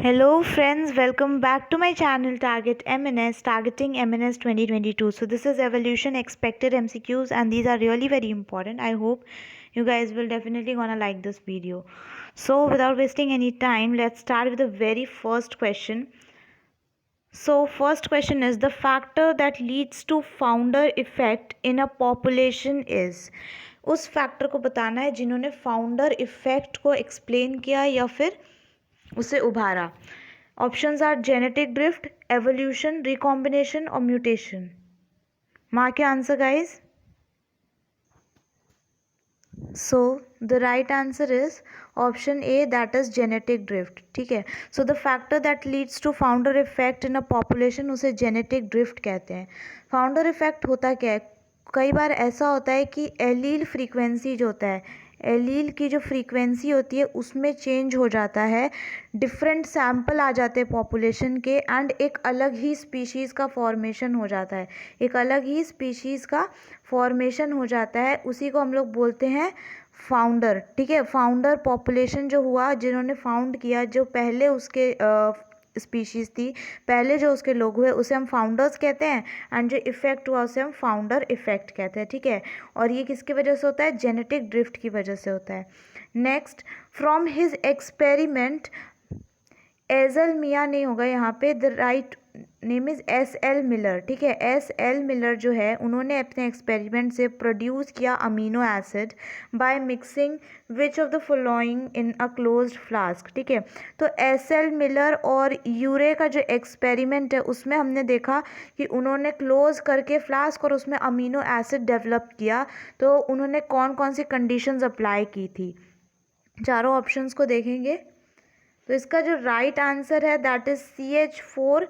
Hello friends, welcome back to my channel Target MNS, Targeting MNS 2022. So this is evolution expected MCQs and these are really very important. I hope you guys will definitely gonna like this video. So without wasting any time, let's start with the very first question. So first question is the factor that leads to founder effect in a population is. उस factor को बताना है जिन्होंने founder effect को explain किया या फिर उसे उभारा. Options are genetic drift, evolution, recombination or mutation. Mark your answer, guys. So the right answer is option A, that is genetic drift. ठीक है. So the factor that leads to founder effect in a population उसे genetic drift कहते हैं. Founder effect होता क्या है? कई बार ऐसा होता है कि एलील फ्रीक्वेंसी जो होता है, एलील की जो फ्रीक्वेंसी होती है उसमें चेंज हो जाता है, डिफरेंट सैम्पल आ जाते हैं पॉपुलेशन के एंड एक अलग ही स्पीशीज़ का फॉर्मेशन हो जाता है, एक अलग ही स्पीशीज़ का फॉर्मेशन हो जाता है. उसी को हम लोग बोलते हैं फाउंडर. ठीक है. फाउंडर पॉपुलेशन जो हुआ, जिन्होंने फाउंड किया, जो पहले उसके स्पीशीज़ थी, पहले जो उसके लोग हुए उसे हम फाउंडर्स कहते हैं एंड जो इफेक्ट हुआ उसे हम फाउंडर इफेक्ट कहते हैं. ठीक है. और ये किसकी वजह से होता है? जेनेटिक ड्रिफ्ट की वजह से होता है. नेक्स्ट, फ्रॉम हिज एक्सपेरिमेंट, एजल मियाँ नहीं होगा यहाँ पे, the write name is S.L. Miller. ठीक है. S.L. मिलर जो है उन्होंने अपने एक्सपेरिमेंट से प्रोड्यूस किया amino acid by mixing which of the following in a closed flask. ठीक है. तो S.L. मिलर और यूरे का जो एक्सपेरिमेंट है उसमें हमने देखा कि उन्होंने क्लोज करके फ्लास्क और उसमें अमीनो एसिड डेवलप किया. तो उन्होंने कौन कौन सी कंडीशंस अप्लाई की थी, चारों ऑप्शंस को देखेंगे तो इसका जो राइट आंसर है that is CH4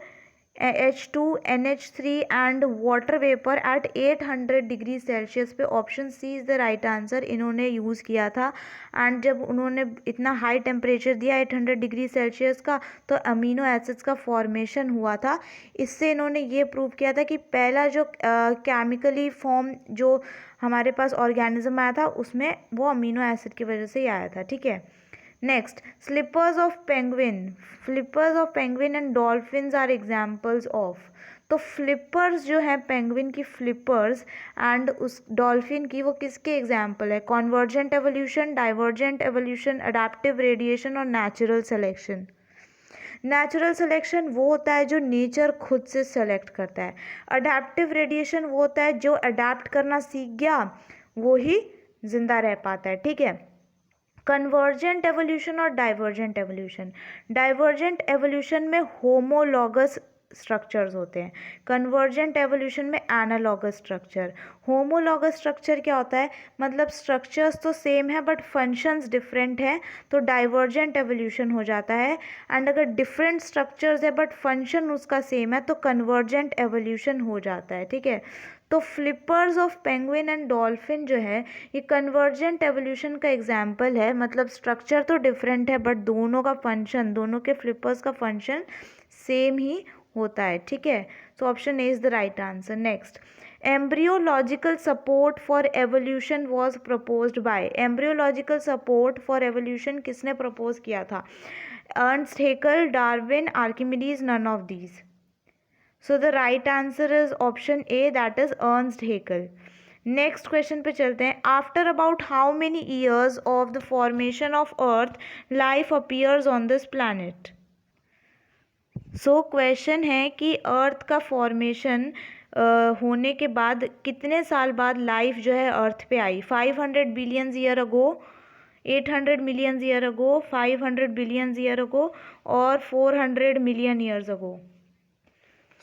H2 NH3 and water vapour at 800 degree Celsius पे. Option c is the right answer. इन्होंने यूज़ किया था एंड जब उन्होंने इतना हाई टेम्परेचर दिया 800 डिग्री सेल्सियस का तो अमीनो एसिड्स का फॉर्मेशन हुआ था. इससे इन्होंने ये प्रूव किया था कि पहला जो केमिकली फॉर्म जो हमारे पास ऑर्गेनिज्म आया था उसमें वो अमीनो एसिड की वजह से ही आया था. ठीक है. Next, slippers of penguin. Flippers of penguin and dolphins are examples of. तो फ्लिपर्स जो है पेंगुइन की फ्लिपर्स एंड उस डॉल्फिन की, वो किसके एग्जाम्पल है? Convergent evolution, divergent evolution, adaptive radiation और नेचुरल सिलेक्शन. नेचुरल सिलेक्शन वो होता है जो नेचर खुद से सेलेक्ट करता है. अडेप्टिव रेडिएशन वो होता है जो अडेप्ट करना सीख गया वो ही जिंदा रह पाता है. ठीक है. कन्वर्जेंट एवोल्यूशन और डाइवर्जेंट एवोल्यूशन. डाइवर्जेंट एवोल्यूशन में होमोलॉगस स्ट्रक्चर्स होते हैं, कन्वर्जेंट एवोल्यूशन में एनालॉगस स्ट्रक्चर. होमोलॉगस स्ट्रक्चर क्या होता है? मतलब स्ट्रक्चर्स तो सेम है बट फंक्शंस डिफरेंट हैं तो डाइवर्जेंट एवोल्यूशन हो जाता है. एंड अगर डिफरेंट स्ट्रक्चर्स है बट फंक्शन उसका सेम है तो कन्वर्जेंट एवोल्यूशन हो जाता है. ठीक है. तो flippers of penguin and dolphin जो है ये कन्वर्जेंट एवोल्यूशन का एग्जाम्पल है. मतलब स्ट्रक्चर तो डिफरेंट है बट दोनों का फंक्शन, दोनों के फ्लिपर्स का फंक्शन सेम ही होता है. ठीक है. So option A is the right answer. Next, embryological support for evolution was proposed by. Embryological support for evolution किसने प्रपोज किया था? Ernst Haeckel, Darwin, Archimedes, none of these. So the right answer is option A, that is Ernst Haeckel. Next question पे चलते हैं. After about how many years of the formation of earth life appears on this planet. So question है कि अर्थ का formation होने के बाद कितने साल बाद लाइफ जो है अर्थ पे आई? 500 billion year ago, 800 million year ago, 500 billion year ago और 400 मिलियन ईयर्स अगो.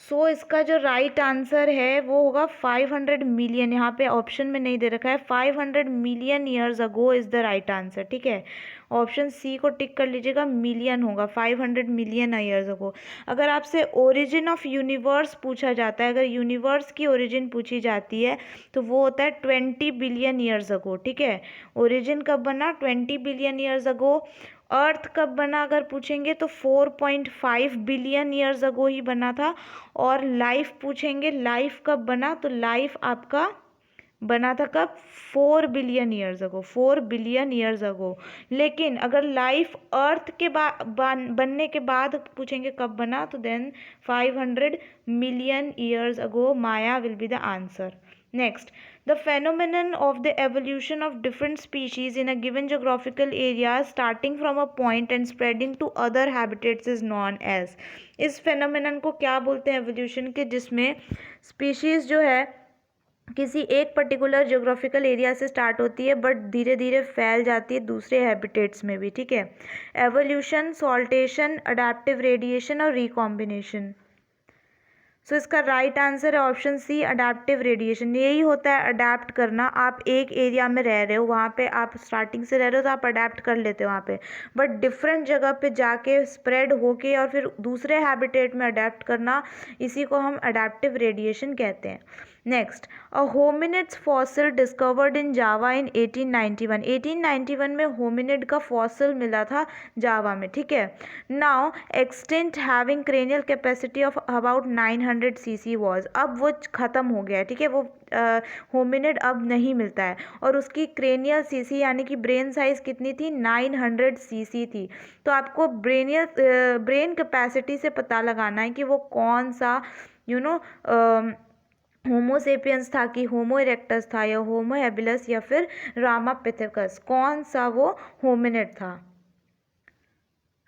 सो इसका जो राइट आंसर है वो होगा 500 मिलियन. यहाँ पे ऑप्शन में नहीं दे रखा है. 500 million years ago is the right answer. ठीक है. ऑप्शन सी को टिक कर लीजिएगा, मिलियन होगा. 500 मिलियन ईयर्स अगो. अगर आपसे ओरिजिन ऑफ यूनिवर्स पूछा जाता है, अगर यूनिवर्स की ओरिजिन पूछी जाती है तो वो होता है 20 बिलियन ईयर्स अगो. ठीक है. ओरिजिन कब बना? 20 बिलियन ईयर्स अगो. अर्थ कब बना अगर पूछेंगे तो 4.5 बिलियन ईयर्स अगो ही बना था. और लाइफ पूछेंगे लाइफ कब बना तो लाइफ आपका बना था कब? 4 billion years ago, 4 billion years ago. लेकिन अगर लाइफ अर्थ के बनने के बाद पूछेंगे कब बना, तो देन 500 मिलियन ईयर्स अगो माया will be the answer. Next, the phenomenon of the evolution of different species in a given geographical area starting from a point and spreading to other habitats is known as। इस phenomenon को क्या बोलते हैं evolution के, जिसमें species जो है किसी एक पर्टिकुलर ज्योग्राफिकल एरिया से स्टार्ट होती है बट धीरे धीरे फैल जाती है दूसरे हैबिटेट्स में भी, ठीक है। एवोल्यूशन, सॉल्टेशन, अडेप्टिव रेडिएशन और रिकॉम्बिनेशन। सो इसका राइट आंसर है ऑप्शन सी, अडेप्टिव रेडिएशन। यही होता है अडेप्ट करना। आप एक एरिया में रह रहे हो, वहाँ पे आप स्टार्टिंग से रह रहे हो तो आप अडेप्ट कर लेते हो वहाँ पे, बट डिफरेंट जगह पे जाके स्प्रेड होके और फिर दूसरे हैबिटेट में अडेप्ट करना, इसी को हम अडेप्टिव रेडिएशन कहते हैं। Next, uh hominids fossil discovered in Java in 1891। 1891 में होमिनिड का फॉसिल मिला था जावा में, ठीक है। Now extent having cranial capacity of about 900 cc was. अब वो ख़त्म हो गया है, ठीक है, वो होमिनिड अब नहीं मिलता है और उसकी क्रेनियल सीसी यानी कि ब्रेन साइज़ कितनी थी? 900 cc थी। तो आपको ब्रेन कैपेसिटी से पता लगाना है कि वो कौन सा होमोसेपियंस था कि होमो इरेक्टस था या होमो हैबिलस या फिर रामापिथेकस, कौन सा वो होमिनिड था।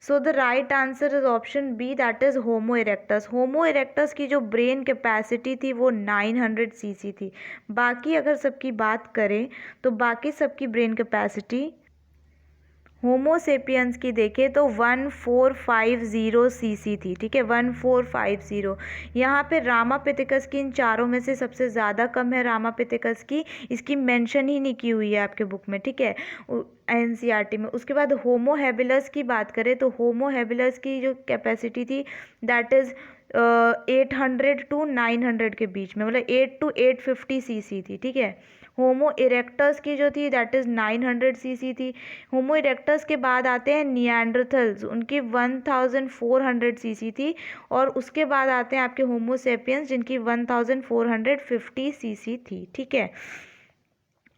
So the right answer is option B, that is Homo erectus. Homo erectus की जो ब्रेन कैपेसिटी थी वो 900 cc थी। बाकी अगर सबकी बात करें तो बाकी सबकी ब्रेन कैपेसिटी होमोसेपियंस की देखें तो 1450 cc थी, ठीक है, 1450। यहाँ पे रामापिथेकस की इन चारों में से सबसे ज़्यादा कम है रामापिथेकस की, इसकी मेंशन ही नहीं की हुई है आपके बुक में, ठीक है, एनसीईआरटी में। उसके बाद होमो हैबिलस की बात करें तो होमो हैबिलस की जो कैपेसिटी थी दैट इज़ 800 to 900 के बीच में, मतलब 8 to 850 cc थी, ठीक है। होमो इरेक्टस की जो थी दैट इज़ 900 cc थी। होमो इरेक्टस के बाद आते हैं निएंडरथल्स, उनकी 1400 cc थी। और उसके बाद आते हैं आपके होमोसेपियंस जिनकी 1450 cc थी, ठीक है।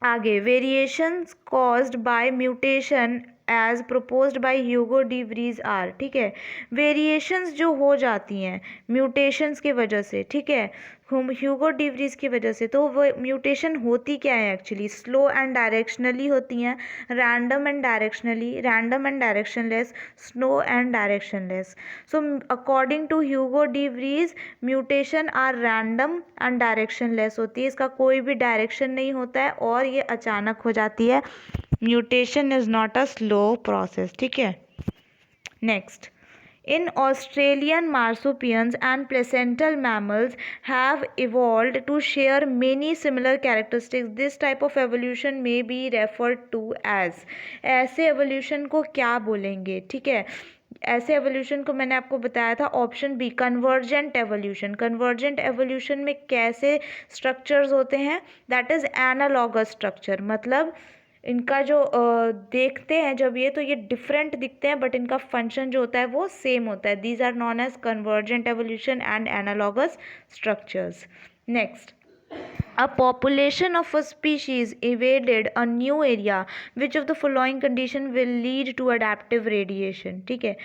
आगे, variations caused by mutation as proposed by Hugo de Vries are, ठीक है। वेरिएशंस जो हो जाती हैं म्यूटेशंस की वजह से, ठीक है, ह्यूगो डी व्रीज की वजह से, तो वो म्यूटेशन होती क्या है एक्चुअली? स्लो एंड डायरेक्शनली होती हैं, random and directionally, random and directionless, slow and directionless. So according to Hugo de Vries mutation are random and directionless होती है, इसका कोई भी डायरेक्शन नहीं होता है और ये अचानक हो जाती है। Mutation is not a slow process, ठीक है। Next, in Australian marsupials and placental mammals have evolved to share many similar characteristics. This type of evolution may be referred to as। ऐसे evolution को क्या बोलेंगे, ठीक है। ऐसे एवोल्यूशन को मैंने आपको बताया था option B, convergent evolution. Convergent evolution में कैसे स्ट्रक्चर्स होते हैं? दैट इज़ एनालॉगस स्ट्रक्चर, मतलब इनका जो देखते हैं जब ये, तो ये डिफरेंट दिखते हैं बट इनका फंक्शन जो होता है वो सेम होता है। These are known as convergent evolution and analogous structures. Next, a population of a species invaded a new area, which of the following condition will lead to adaptive radiation, ठीक है।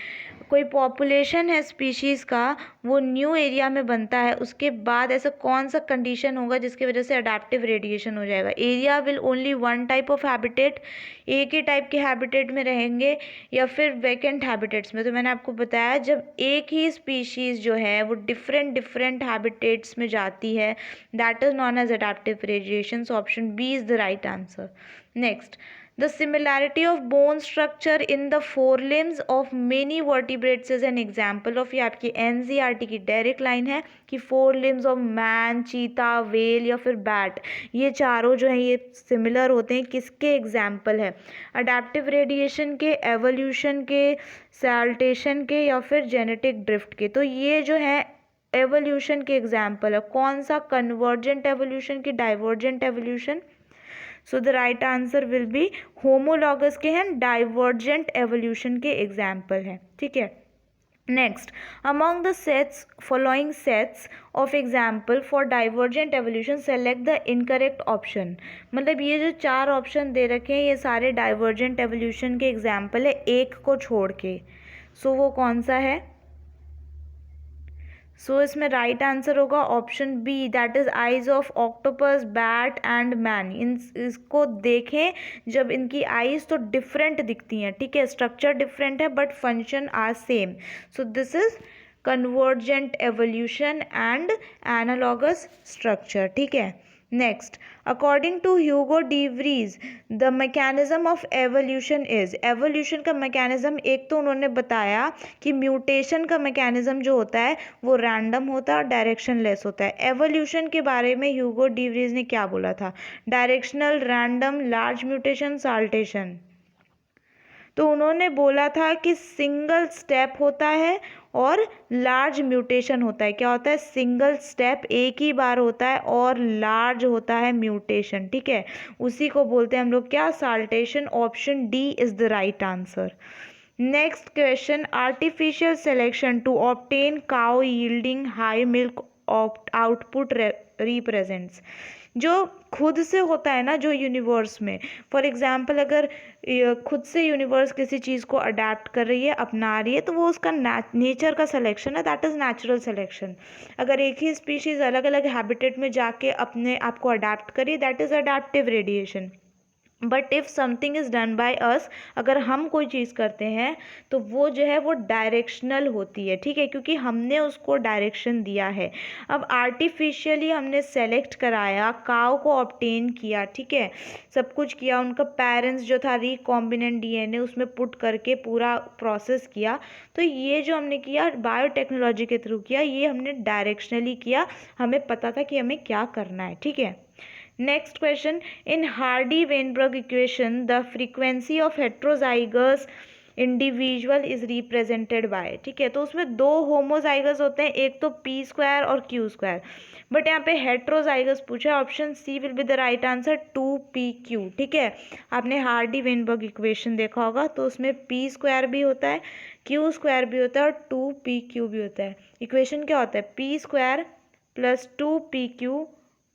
कोई population है species का, वो new area में बनता है, उसके बाद ऐसा कौन सा कंडीशन होगा जिसकी वजह से अडेप्टिव रेडिएशन हो जाएगा? Area will only one type of habitat, एक ही टाइप के हैबिटेट में रहेंगे या फिर वैकेंट हैबिटेट्स में? तो मैंने आपको बताया जब एक ही स्पीशीज़ जो है वो डिफरेंट हैबिटेट्स में जाती है, that is known as adaptive radiation. So option B is the right answer. Next, the similarity of bone structure in the forelimbs of many vertebrates is an example of, ये आपकी NCERT की direct line है कि forelimbs of man, चीता, whale या फिर bat, ये चारों जो हैं ये सिमिलर होते हैं। किसके एग्जाम्पल है? अडेप्टिव रेडिएशन के, एवोल्यूशन के, सैल्टेशन के या फिर जेनेटिक ड्रिफ्ट के। तो ये जो है एवोल्यूशन के एग्जाम्पल है। कौन सा? कन्वर्जेंट एवोल्यूशन की divergent evolution. So the right answer will be homologous के हैं डाइवर्जेंट एवोल्यूशन के एग्जाम्पल हैं, ठीक है। Next, among the sets following sets of example for divergent evolution select the incorrect option. मतलब ये जो 4 ऑप्शन दे रखे हैं ये सारे डाइवर्जेंट एवोल्यूशन के एग्जाम्पल है एक को छोड़ के. सो वो कौन सा है? सो इसमें राइट आंसर होगा option B, that is eyes of octopus, bat and man. इसको देखें जब इनकी आईज तो डिफरेंट दिखती हैं, ठीक है, स्ट्रक्चर डिफरेंट है but function are same. So this is convergent evolution and analogous structure. ठीक है. Next, according to Hugo de Vries the mechanism of evolution is. Evolution का मैकेनिज्म एक तो उन्होंने बताया कि म्यूटेशन का मैकेनिज्म जो होता है वो रैंडम होता है और डायरेक्शन लेस होता है. एवोल्यूशन के बारे में ह्यूगो डी व्रीज ने क्या बोला था? Directional, random, large mutation, saltation. तो उन्होंने बोला था कि सिंगल स्टेप होता है और लार्ज म्यूटेशन होता है. क्या होता है? सिंगल स्टेप एक ही बार होता है और लार्ज होता है म्यूटेशन. ठीक है, उसी को बोलते हैं हम लोग क्या? Saltation. Option D is the right answer. Next question, artificial selection to obtain cow yielding high milk output represents. जो खुद से होता है ना, जो यूनिवर्स में, फॉर एग्जांपल अगर खुद से यूनिवर्स किसी चीज़ को अडेप्ट कर रही है, अपना रही है, तो वो उसका नेचर का सिलेक्शन है, दैट इज़ नेचुरल सिलेक्शन. अगर एक ही स्पीशीज़ अलग अलग हैबिटेट में जाके अपने आप को अडेप्ट करी, that is adaptive radiation. But if something is done by us, अगर हम कोई चीज़ करते हैं तो वो जो है वो डायरेक्शनल होती है. ठीक है, क्योंकि हमने उसको डायरेक्शन दिया है. अब आर्टिफिशियली हमने सेलेक्ट कराया, काव को ऑब्टेन किया, ठीक है, सब कुछ किया, उनका पेरेंट्स जो था रिकॉम्बिनेंट डीएनए उसमें पुट करके पूरा प्रोसेस किया. तो ये जो हमने किया बायोटेक्नोलॉजी के थ्रू किया, ये हमने डायरेक्शनली किया, हमें पता था कि हमें क्या करना है. ठीक है. Next question, in Hardy-Weinberg equation, the frequency of heterozygous individual is represented by. ठीक है, तो उसमें दो होमोजाइगस होते हैं, एक तो पी स्क्वायर और क्यू स्क्वायर, बट यहाँ पे हेट्रोजाइगस पूछा. Option C will be the right answer, 2pq. ठीक है, आपने हार्डी वेनबर्ग इक्वेशन देखा होगा, तो उसमें पी स्क्वायर भी होता है, क्यू स्क्वायर भी होता है और 2pq भी होता है. इक्वेशन क्या होता है? P square plus 2pq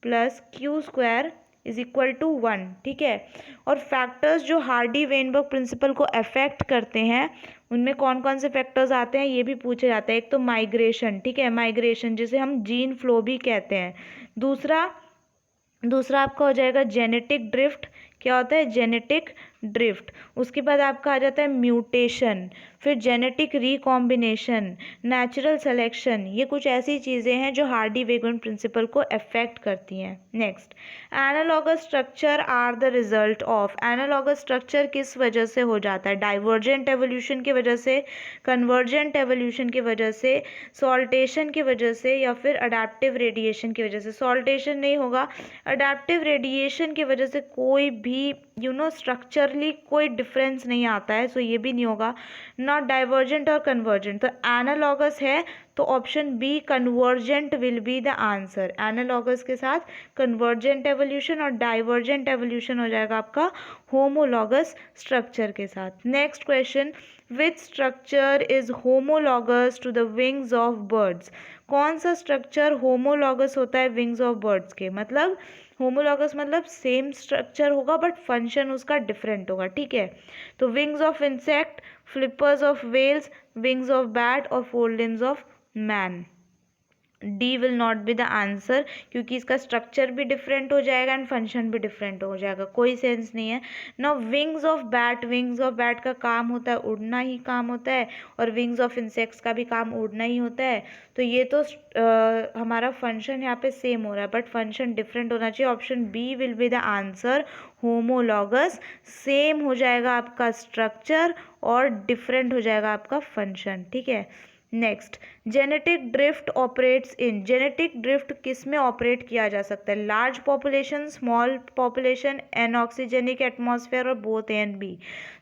plus q square is equal to 1. ठीक है, और फैक्टर्स जो हार्डी वेनबर्ग प्रिंसिपल को अफेक्ट करते हैं उनमें कौन कौन से फैक्टर्स आते हैं ये भी पूछा जाता है. एक तो माइग्रेशन, ठीक है, माइग्रेशन जिसे हम जीन फ्लो भी कहते हैं. दूसरा आपका हो जाएगा जेनेटिक ड्रिफ्ट. क्या होता है? Genetic drift. उसके बाद आपका आ जाता है म्यूटेशन, फिर जेनेटिक रिकॉम्बिनेशन, नेचुरल सिलेक्शन. ये कुछ ऐसी चीज़ें हैं जो हार्डी वेगन प्रिंसिपल को अफेक्ट करती हैं. Next, analogous structure are the result of. Analogous structure किस वजह से हो जाता है? डाइवर्जेंट एवोल्यूशन की वजह से, कन्वर्जेंट एवोल्यूशन की वजह से, सॉल्टेशन की वजह से, या फिर अडेप्टिव रेडिएशन की वजह से. सॉल्टेशन नहीं होगा, अडेप्टिव रेडिएशन की वजह से कोई भी स्ट्रक्चरली कोई डिफरेंस नहीं आता है, सो ये भी नहीं होगा. नॉट डाइवर्जेंट और कन्वर्जेंट, तो एनालॉगस है, तो option B convergent will be the answer. Analogous के साथ कन्वर्जेंट एवोल्यूशन और डाइवर्जेंट एवोल्यूशन हो जाएगा आपका होमोलॉगस स्ट्रक्चर के साथ. Next question, which structure is homologous to the wings of birds. कौन सा स्ट्रक्चर होमोलॉगस होता है विंग्स ऑफ बर्ड्स के? मतलब होमोलॉगस मतलब सेम स्ट्रक्चर होगा बट फंक्शन उसका डिफरेंट होगा. ठीक है, तो wings of insect, flippers of whales, wings of bat और fore limbs of man. D will not be the answer, क्योंकि इसका स्ट्रक्चर भी डिफरेंट हो जाएगा एंड फंक्शन भी डिफरेंट हो जाएगा, कोई सेंस नहीं है. नो, विंग्स ऑफ बैट का काम होता है उड़ना ही काम होता है, और विंग्स ऑफ इंसेक्ट्स का भी काम उड़ना ही होता है. तो ये तो हमारा फंक्शन यहाँ पे सेम हो रहा है बट फंक्शन डिफरेंट होना चाहिए. Option B will be the answer, homologous. Same हो जाएगा आपका स्ट्रक्चर और डिफरेंट हो जाएगा आपका फंक्शन. ठीक है. Next, genetic drift operates in. Genetic drift किस में ऑपरेट किया जा सकता है? Large population, small population, anoxygenic atmosphere और both a and b.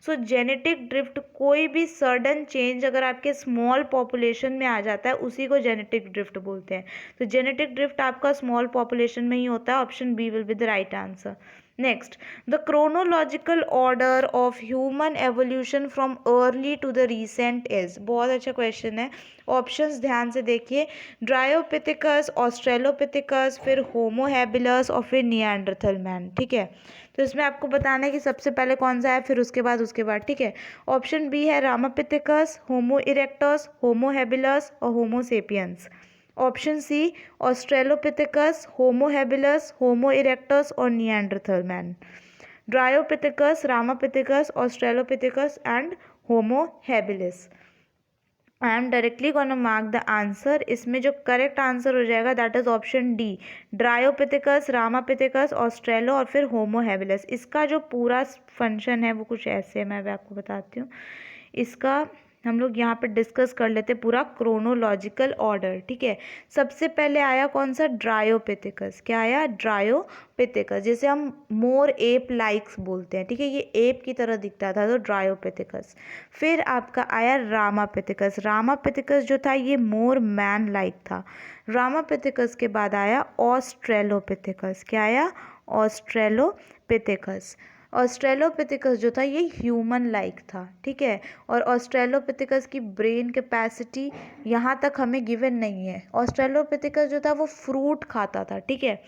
So genetic drift कोई भी सडन चेंज अगर आपके स्मॉल पॉपुलेशन में आ जाता है उसी को जेनेटिक ड्रिफ्ट बोलते हैं. तो जेनेटिक ड्रिफ्ट आपका स्मॉल पॉपुलेशन में ही होता है. Option B will be the right answer. Next, the chronological order of human evolution from early to the recent is, बहुत अच्छा क्वेश्चन है। ऑप्शंस ध्यान से देखिए, ड्रायोपिथिकस, ऑस्ट्रेलोपिथिकस, फिर होमो हैबिलस और फिर निएंडरथल मैन। ठीक है, तो इसमें आपको बताना है कि सबसे पहले कौन सा है, फिर उसके बाद। ठीक है, ऑप्शन बी है Ramapithecus, Homo erectus, Homo habilis और Homo sapiens. Option c Australopithecus, Homo habilis, Homo erectus और Neanderthal man. Dryopithecus, Ramapithecus, Australopithecus and Homo habilis. I am directly gonna mark the answer. इसमें जो correct answer हो जाएगा that is option d, Dryopithecus, Ramapithecus, Australo और फिर Homo habilis. इसका जो पूरा फंक्शन है वो कुछ ऐसे है, मैं अभी आपको बताती हूँ। इसका हम लोग यहाँ पे डिस्कस कर लेते पूरा क्रोनोलॉजिकल ऑर्डर। ठीक है, सबसे पहले आया कौन सा, ड्रायोपिथिकस। क्या आया, ड्रायोपिथिकस, जैसे हम मोर एप लाइक्स बोलते हैं। ठीक है, ये एप की तरह दिखता था तो ड्रायोपिथिकस। फिर आपका आया रामापिथिकस। रामापिथिकस जो था ये मोर मैन लाइक था। रामापिथिकस के बाद आया ऑस्ट्रेलोपिथिकस। क्या आया, ऑस्ट्रेलोपिथिकस। ऑस्ट्रेलोपिथिकस जो था ये ह्यूमन लाइक था। ठीक है, और ऑस्ट्रेलोपिथिकस की ब्रेन कैपेसिटी यहाँ तक हमें गिवन नहीं है। ऑस्ट्रेलोपिथिकस जो था वो फ्रूट खाता था। ठीक है,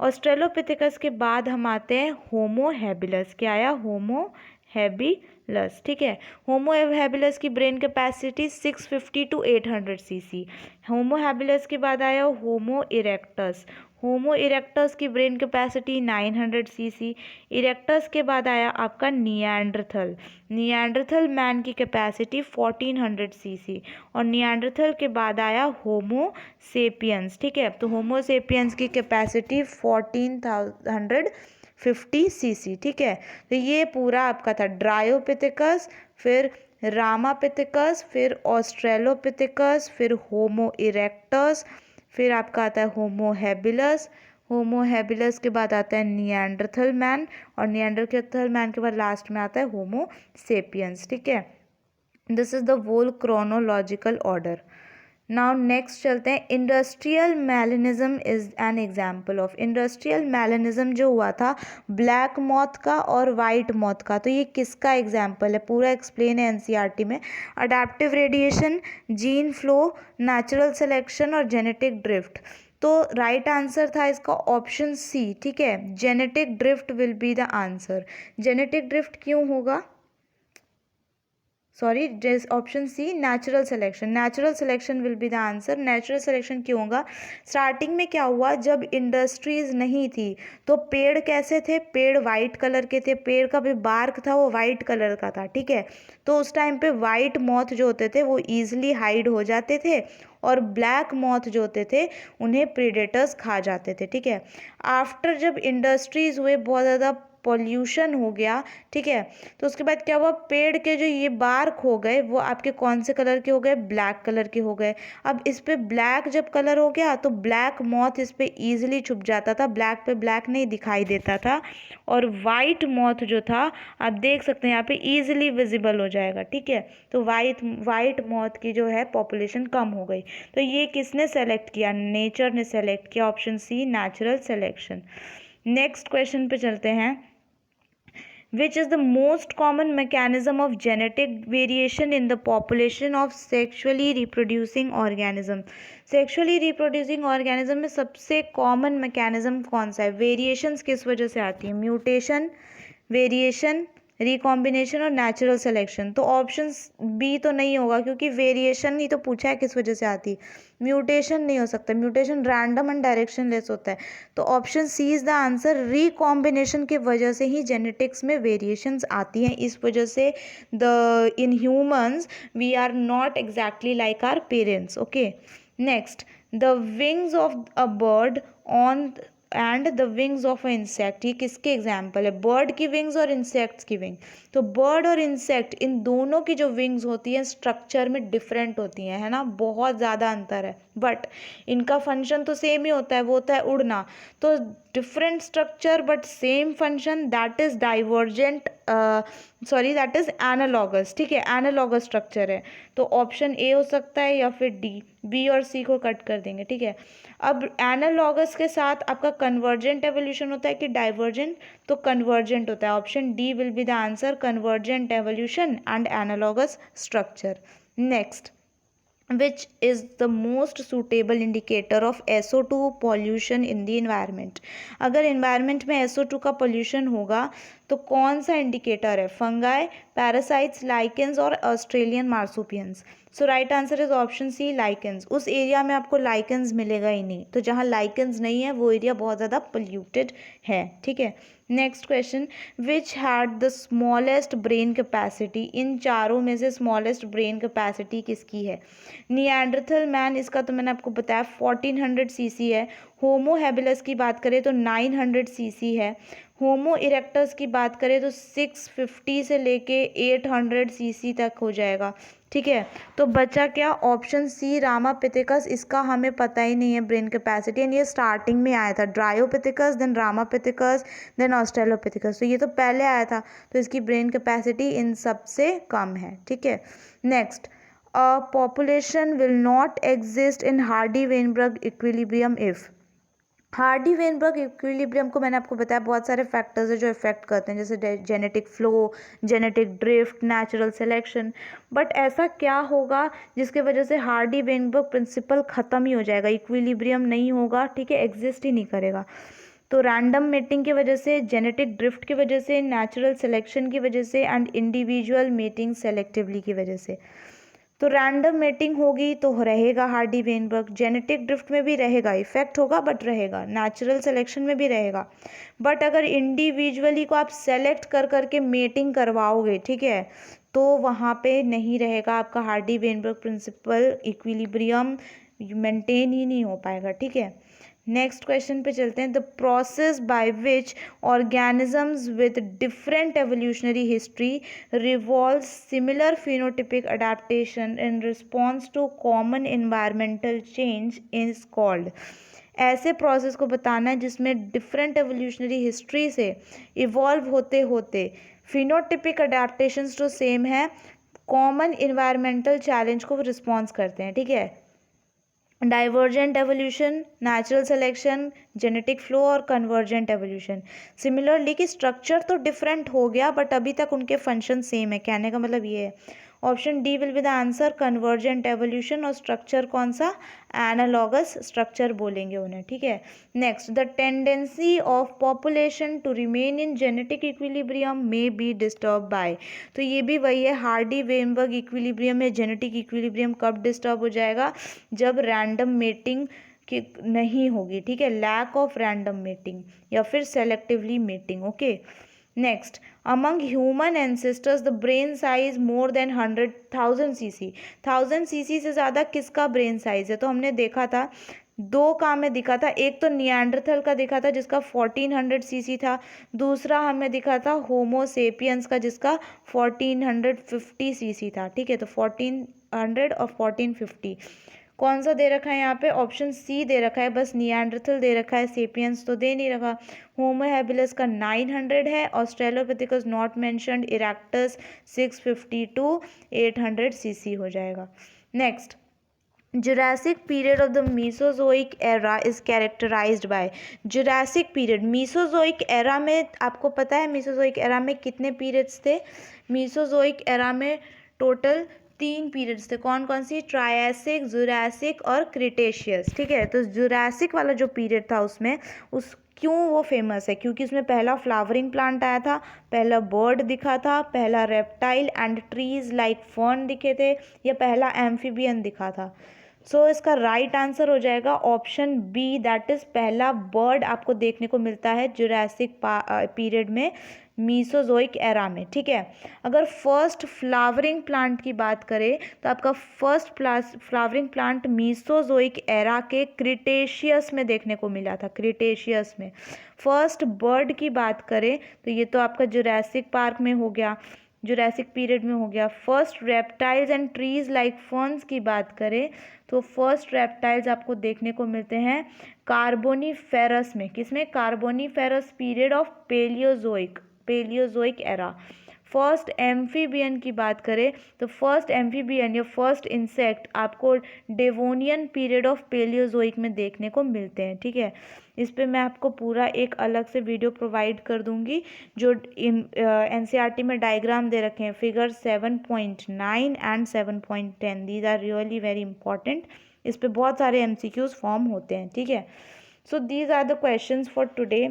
ऑस्ट्रेलोपिथिकस के बाद हम आते हैं होमो हैबिलस। क्या आया, होमो हैबिलस। ठीक है, होमो हैबिलस की brain capacity 650 to 800 cc. Homo habilis के बाद आया होमो इरेक्टस। होमो इरेक्टस की ब्रेन कैपेसिटी 900 सीसी। इरेक्टस के बाद आया आपका निएंडरथल। निएंडरथल मैन की कैपेसिटी 1400 सीसी। और निएंडरथल के बाद आया होमो सेपियंस। ठीक है, तो होमो सेपियंस की कैपेसिटी 1450 सीसी। ठीक है, तो ये पूरा आपका था ड्रायोपिथिकस, फिर रामापिथिकस, फिर ऑस्ट्रेलोपिथिकस, फिर होमो इरेक्टस, फिर आपका आता है होमो हैबिलस। होमो हैबिलस के बाद आता है निएंडरथल मैन, और निएंडरथल मैन के बाद लास्ट में आता है होमो सेपियंस। ठीक है, this is the whole chronological order. Now next चलते हैं, industrial melanism is an example of. Industrial melanism जो हुआ था ब्लैक मॉथ का और वाइट मॉथ का, तो ये किसका एग्जाम्पल है, पूरा एक्सप्लेन है एनसीईआरटी में। Adaptive radiation, gene flow, natural selection और जेनेटिक ड्रिफ्ट। तो राइट आंसर था इसका ऑप्शन सी। ठीक है, genetic drift will be the answer. Genetic drift क्यों होगा, sorry, option C natural selection. Natural selection will be the answer. Natural selection क्यों होगा, स्टार्टिंग में क्या हुआ, जब इंडस्ट्रीज नहीं थी तो पेड़ कैसे थे, पेड़ वाइट कलर के थे, पेड़ का भी बार्क था वो वाइट कलर का था। ठीक है, तो उस टाइम पे वाइट मॉथ जो होते थे वो ईजिली हाइड हो जाते थे, और ब्लैक मॉथ जो होते थे उन्हें प्रीडेटर्स खा जाते थे। ठीक है, आफ्टर जब इंडस्ट्रीज हुए, बहुत ज़्यादा पॉल्यूशन हो गया। ठीक है, तो उसके बाद क्या हुआ, पेड़ के जो ये बार्क हो गए वो आपके कौन से कलर के हो गए, ब्लैक कलर के हो गए। अब इस पे ब्लैक जब कलर हो गया तो ब्लैक मॉथ इस पे ईजिली छुप जाता था, ब्लैक पे ब्लैक नहीं दिखाई देता था, और वाइट मॉथ जो था आप देख सकते हैं यहाँ पे ईजिली विजिबल हो जाएगा। ठीक है, तो वाइट मॉथ की जो है पॉपुलेशन कम हो गई। तो ये किसने सेलेक्ट किया, नेचर ने सेलेक्ट किया, option C natural selection. Next question पे चलते हैं, which is the most common mechanism of genetic variation in the population of sexually reproducing organism। sexually reproducing organism में सबसे common mechanism कौन सा है, वेरिएशंस किस वजह से आती है, म्यूटेशन, वेरिएशन, रिकॉम्बिनेशन और नेचुरल सिलेक्शन। तो ऑप्शन बी तो नहीं होगा, क्योंकि वेरिएशन ही तो पूछा है किस वजह से आती है, म्यूटेशन नहीं हो सकता, mutation random and directionless होता है। तो option C is the answer, recombination की वजह से ही जेनेटिक्स में वेरिएशंस आती हैं, इस वजह से the in humans we are not exactly like our parents. Okay, next, the wings of a bird on and the wings of a insect, ये किसके एग्जाम्पल है, बर्ड की विंग्स और इंसेक्ट्स की विंग। तो बर्ड और इंसेक्ट इन दोनों की जो विंग्स होती हैं स्ट्रक्चर में डिफरेंट होती हैं, है ना, बहुत ज़्यादा अंतर है, बट इनका फंक्शन तो सेम ही होता है, वो होता है उड़ना। तो different structure but same function, that is divergent, that is analogous, ठीक है, एनालॉगस स्ट्रक्चर है। तो ऑप्शन ए हो सकता है या फिर डी, बी और सी को कट कर देंगे, ठीक है। अब एनालॉगस के साथ आपका कन्वर्जेंट एवोल्यूशन होता है कि डाइवर्जेंट, तो कन्वर्जेंट होता है। Option D will be the answer, convergent evolution and analogous structure. Next, which is the most suitable indicator of SO2 pollution in the environment। अगर environment में SO2 का pollution होगा तो कौन सा इंडिकेटर है? फंगाई, पैरासाइट्स, लाइकेंस और Australian marsupials. So right answer is option c, lichens. उस एरिया में आपको लाइकेंस मिलेगा ही नहीं, तो जहाँ लाइकेंस नहीं है वो एरिया बहुत ज़्यादा पोल्यूटेड है, ठीक है। Next question, which had the smallest brain capacity? इन चारों में से स्मॉलेस्ट ब्रेन कैपेसिटी किसकी है? निएंडरथल मैन, इसका तो मैंने आपको बताया 1400 सीसी है। होमो हैबिलस की बात करें तो 900 सीसी है। होमो इरेक्टस की बात करें तो 650 से लेके 800 सीसी तक हो जाएगा, ठीक है। तो बचा क्या? Option C, Ramapithecus. इसका हमें पता ही नहीं है ब्रेन कैपेसिटी, एंड ये स्टार्टिंग में आया था, Dryopithecus, then Ramapithecus, then Australopithecus. तो ये तो पहले आया था, तो इसकी ब्रेन कैपेसिटी इन सबसे कम है, ठीक है। Next, a population will not exist in Hardy-Weinberg equilibrium if. Hardy-Weinberg equilibrium को मैंने आपको बताया बहुत सारे फैक्टर्स है जो इफेक्ट करते हैं, जैसे genetic flow, genetic drift, natural selection. But ऐसा क्या होगा जिसके वजह से हार्डी-वेनबर्ग प्रिंसिपल ख़त्म ही हो जाएगा, इक्विलिब्रियम नहीं होगा, ठीक है, एग्जिस्ट ही नहीं करेगा? तो रैंडम मेटिंग की वजह से, जेनेटिक ड्रिफ्ट की वजह से, नेचुरल सिलेक्शन की वजह से, एंड इंडिविजुअल मेटिंग सेलेक्टिवली की वजह से। तो रैंडम मेटिंग होगी तो रहेगा हार्डी-वेनबर्ग, जेनेटिक ड्रिफ्ट में भी रहेगा, इफेक्ट होगा बट रहेगा, नेचुरल सिलेक्शन में भी रहेगा। बट अगर इंडिविजुअली को आप सेलेक्ट कर करके मेटिंग करवाओगे, ठीक है, तो वहाँ पे नहीं रहेगा आपका हार्डी-वेनबर्ग प्रिंसिपल, इक्विलिब्रियम मेंटेन ही नहीं हो पाएगा, ठीक है। नेक्स्ट क्वेश्चन पे चलते हैं। The process by which organisms with different evolutionary history revolve similar phenotypic adaptation in response to common environmental change is called. ऐसे प्रोसेस को बताना है जिसमें डिफरेंट एवोल्यूशनरी हिस्ट्री से इवॉल्व होते होते फिनोटिपिक अडेप्टेशंस तो सेम है, कॉमन इन्वायरमेंटल चैलेंज को रिस्पॉन्स करते हैं, ठीक है। Divergent evolution, natural selection, genetic flow और कन्वर्जेंट एवोल्यूशन। सिमिलरली कि स्ट्रक्चर तो डिफरेंट हो गया बट अभी तक उनके फंक्शन सेम है, कहने का मतलब ये है। Option D will be the answer, convergent evolution. और स्ट्रक्चर कौन सा? एनालॉगस स्ट्रक्चर बोलेंगे उन्हें, ठीक है। Next, the tendency of population to remain in genetic equilibrium may be disturb by. तो ये भी वही है, हार्डी-वेनबर्ग इक्विलिब्रियम में जेनेटिक इक्विलिब्रियम कब डिस्टर्ब हो जाएगा? जब रैंडम मेटिंग कि नहीं होगी, ठीक है, लैक ऑफ रैंडम मेटिंग या फिर selectively mating, okay. Next, among human ancestors the brain size more than 100,000 CC. 1000 CC से ज़्यादा किसका ब्रेन साइज है? तो हमने देखा था, दो काम में दिखा था, एक तो निएंडरथल का दिखा था जिसका 1400 सीसी था, दूसरा हमें दिखा था होमोसेपियंस का जिसका 1450 सीसी था, ठीक है। तो 1400 और 1450 कौन सा दे रखा है यहाँ पे? ऑप्शन सी दे रखा है, बस निएंडरथल दे रखा है, सेपियंस तो दे नहीं रखा। होमो हैबिलस का 900 है, Australopithecus not mentioned, erectus 650 to 800 cc हो जाएगा। Next, Jurassic period of the Mesozoic era is characterized by. Jurassic period, Mesozoic era में आपको पता है मीसोजोइक एरा में कितने पीरियड्स थे? मीसोजोइक एरा में टोटल 3 पीरियड्स थे। कौन कौन सी? ट्रायसिक, जुरासिक और क्रिटेशियस, ठीक है। तो जुरासिक वाला जो पीरियड था उसमें क्यों वो फेमस है? क्योंकि उसमें पहला फ्लावरिंग प्लांट आया था, पहला बर्ड दिखा था, पहला reptile and trees like fern दिखे थे, या पहला एम्फीबियन दिखा था। सो इसका राइट आंसर हो जाएगा ऑप्शन बी, दैट इज पहला बर्ड आपको देखने को मिलता है जुरासिक पीरियड में, मीसोजोइक एरा में, ठीक है। अगर फर्स्ट फ्लावरिंग प्लांट की बात करें तो आपका first flowering plant Mesozoic era के क्रिटेशियस में देखने को मिला था, क्रिटेशियस में। फर्स्ट बर्ड की बात करें तो ये तो आपका जुरासिक पार्क में हो गया। जुरासिक पीरियड में हो गया। First reptiles and trees like ferns की बात करें तो फर्स्ट रेप्टाइल्स आपको देखने को मिलते हैं कार्बोनीफेरस में। किसमें? Carboniferous period of Paleozoic era. First amphibian की बात करें तो फर्स्ट एम्फीबियन या फर्स्ट इंसेक्ट आपको डेवोनियन पीरियड ऑफ पेलियोजोइक में देखने को मिलते हैं। ठीक है, इस पे मैं आपको पूरा एक अलग से वीडियो प्रोवाइड कर दूंगी। जो एनसीईआरटी में डायग्राम दे रखे हैं figure 7.9 and 7.10, these are really very important. इस पे बहुत सारे एमसीक्यूज फॉर्म होते हैं। ठीक है, so these are the questions for today.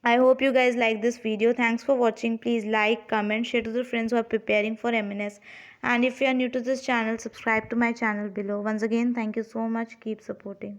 I hope you guys like this video. Thanks for watching. Please like, comment, share to the friends who are preparing for MNS. And if you are new to this channel, subscribe to my channel below. Once again, thank you so much. Keep supporting.